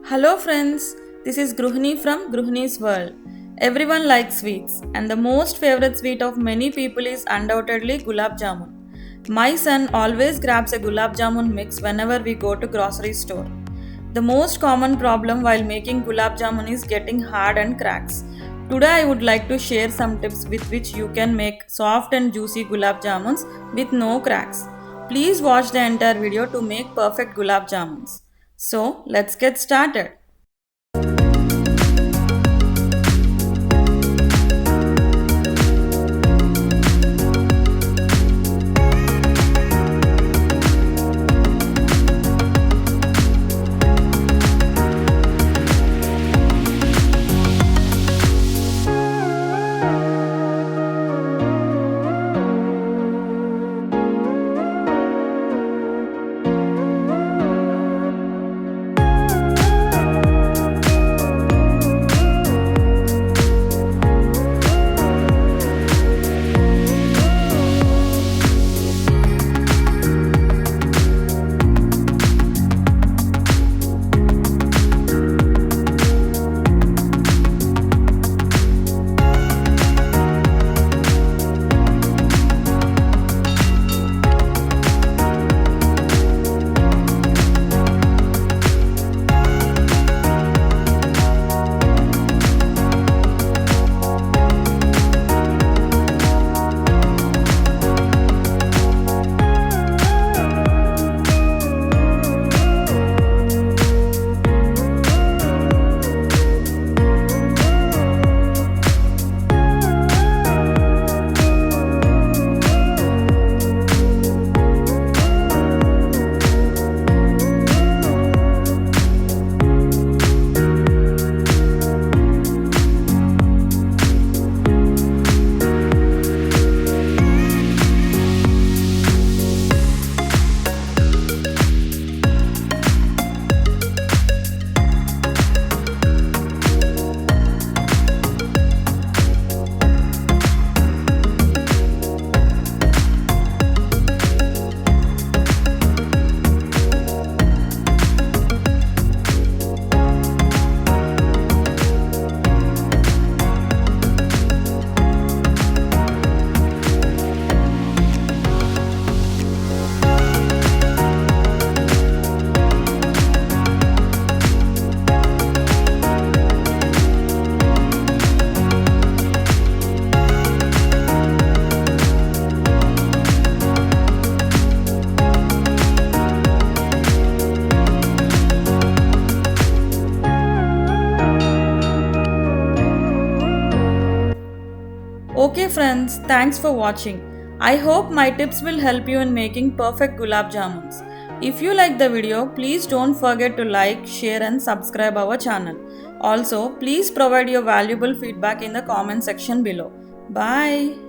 Hello friends, this is Gruhini from Gruhinis World. Everyone likes sweets, and the most favorite sweet of many people is undoubtedly Gulab Jamun. My son always grabs a Gulab Jamun mix whenever we go to grocery store. The most common problem while making Gulab Jamun is getting hard and cracks. Today I would like to share some tips with which you can make soft and juicy Gulab Jamuns with no cracks. Please watch the entire video to make perfect Gulab Jamuns. So let's get started. Okay friends, thanks for watching. I hope my tips will help you in making perfect gulab jamuns. If you like the video, please don't forget to like, share and subscribe our channel. Also, please provide your valuable feedback in the comment section below. Bye.